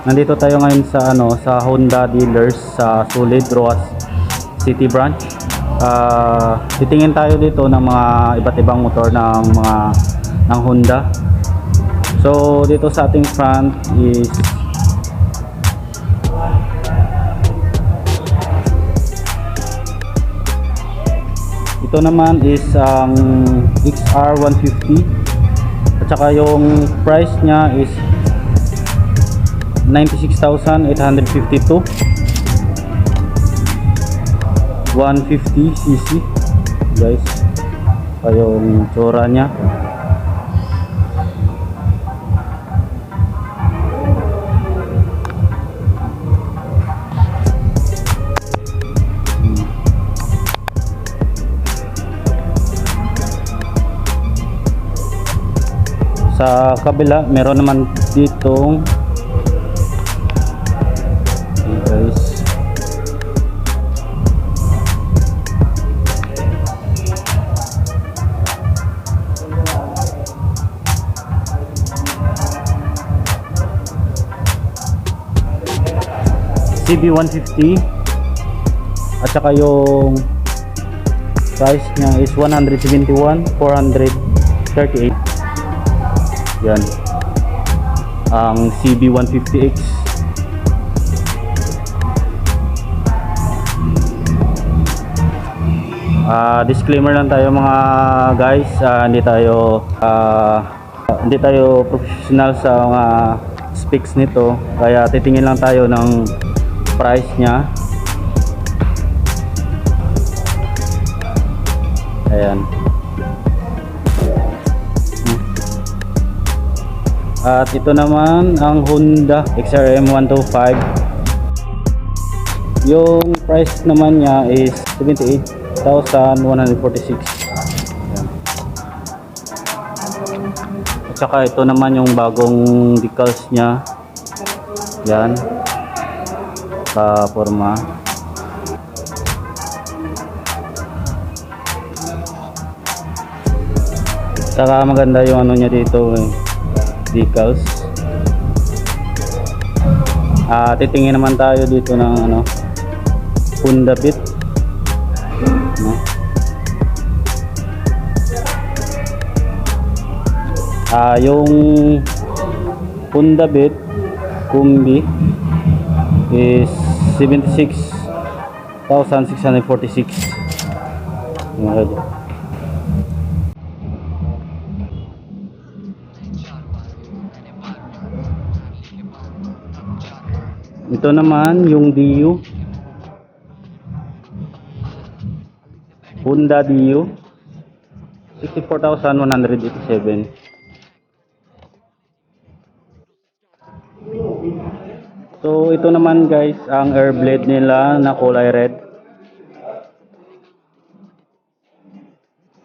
Nandito tayo ngayon sa sa Honda dealers sa Sulid, Roas City branch. Titingin tayo dito ng mga iba't ibang motor ng Honda. So dito sa ating front is ito naman is ang XR150 at saka yung price niya is 96,852, 150cc guys, yung tsura niya. Sa kabila meron naman ditong guys, CB150 at saka yung price niya is 171,438. yan ang CB150X. Disclaimer lang tayo mga guys, hindi tayo professional sa mga specs nito, kaya titingin lang tayo ng price niya. Ayan. At ito naman ang Honda XRM 125. Yung price naman niya is 78,146. At saka ito naman yung bagong decals niya. Yan. Sa forma. Saka maganda yung niya dito, decals. Titingin naman tayo dito ng Honda Beat. Yung Honda Beat Kombi is 76,646. Ito naman yung Dio, Honda Dio 64,187. So ito naman guys ang air blade nila na kulay red.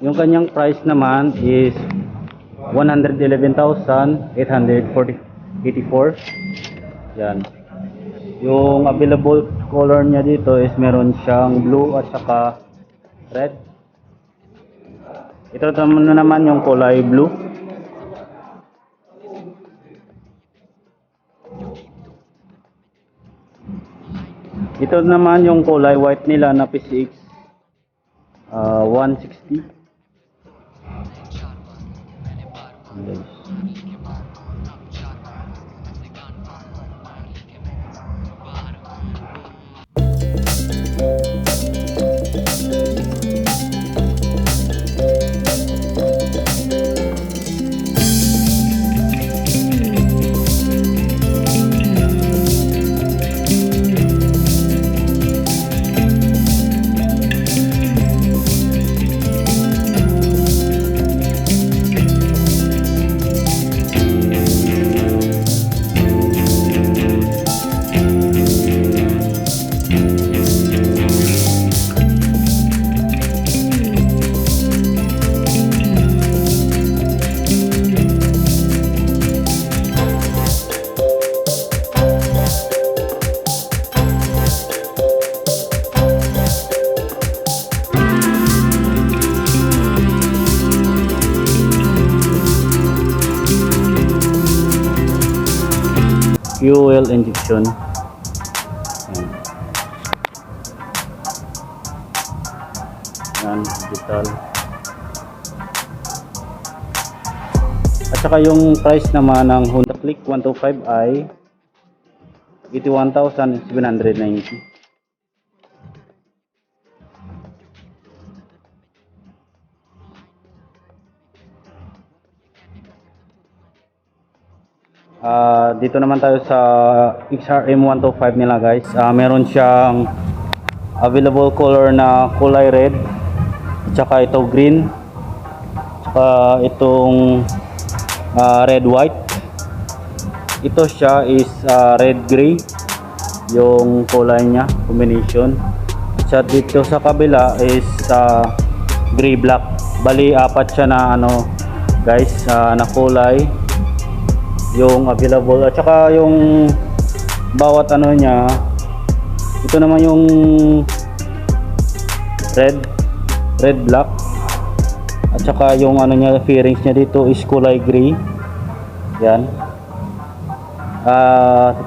Yung kanyang price naman is 111,884. Yan. Yung available color niya dito is meron siyang blue at saka red. Ito naman yung kulay blue. Ito naman yung kulay white nila na PCX 160. Yes. Fuel injection. Yan, digital. At saka yung price naman ng Honda Click 125 ay 81,790. Dito naman tayo sa XRM 125 nila guys. Meron siyang available color na kulay red, at saka ito green, at saka itong red white. Ito siya is red gray yung kulay niya, combination. At saka dito sa kabila is gray black. Bali apat siya na ano guys, na kulay yung available, at saka yung bawat ano niya, ito naman yung red black, at saka yung ano niya, fairings niya dito is kulay gray. Yan.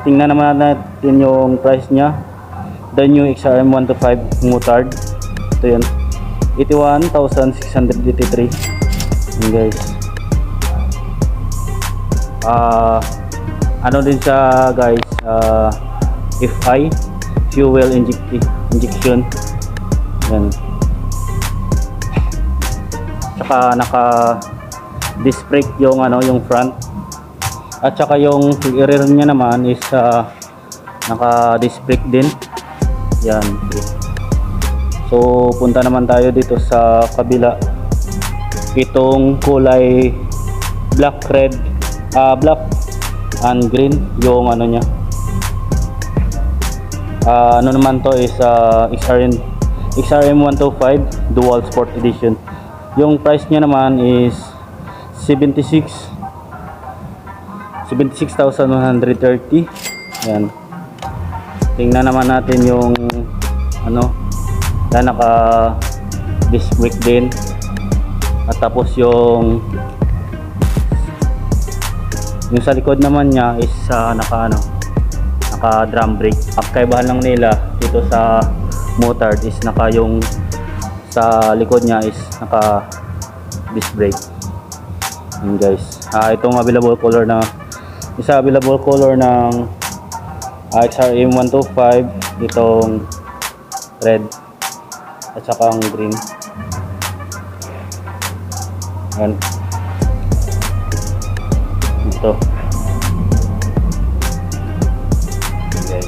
Tingnan naman natin yung price niya. The new XRM 125 Motard, ito yun, 81,683. Yun guys. Ano din siya guys, FI fuel injection. Yan. Tsaka naka disc brake yung ano, yung front, at saka yung rear niya naman is naka disc brake din. Yan. So punta naman tayo dito sa kabila. Itong kulay black and green yung ano niya. Ano naman to is XRM 125 Dual Sport Edition. Yung price niya naman is 76,130. Yan. Tingnan naman natin yung ano, na naka disc brake din, at tapos yung sa likod naman niya is naka drum brake. Ang kaibahan lang nila dito sa Motard is yung sa likod niya is naka disc brake. Yun guys. Itong available color ng XRM 125, itong red at saka ang green. Yan. Ito. Okay.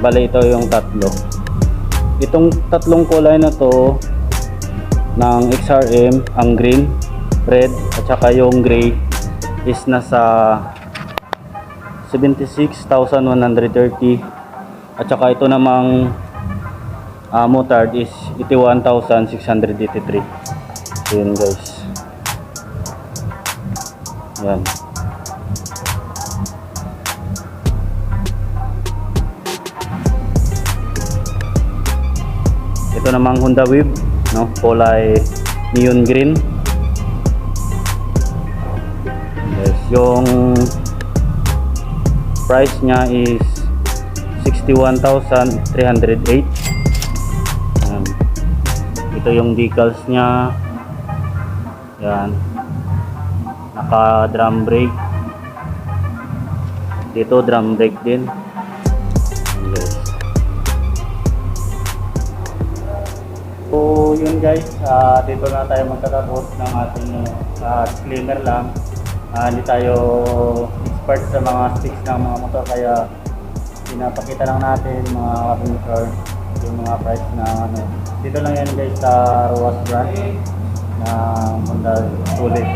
Bali ito yung tatlo. Itong tatlong kulay na to ng XRM, ang green, red at saka yung gray is nasa 76,130, at saka ito namang Motard is 81,683. Yun guys. Yan. Ito namang Honda Wave, no? Kulay neon green. Yes, yung price niya is 61,308. Ito yung decals niya. Yan. Naka drum brake. Dito drum brake din. Yes. So yun guys, dito na tayo magtatapos ng ating disclaimer lang. Hindi tayo expert sa mga specs ng mga motor, kaya pinapakita lang natin mga motor, yung mga price na ano. Dito lang yan guys sa Roas branch na Honda Sulit.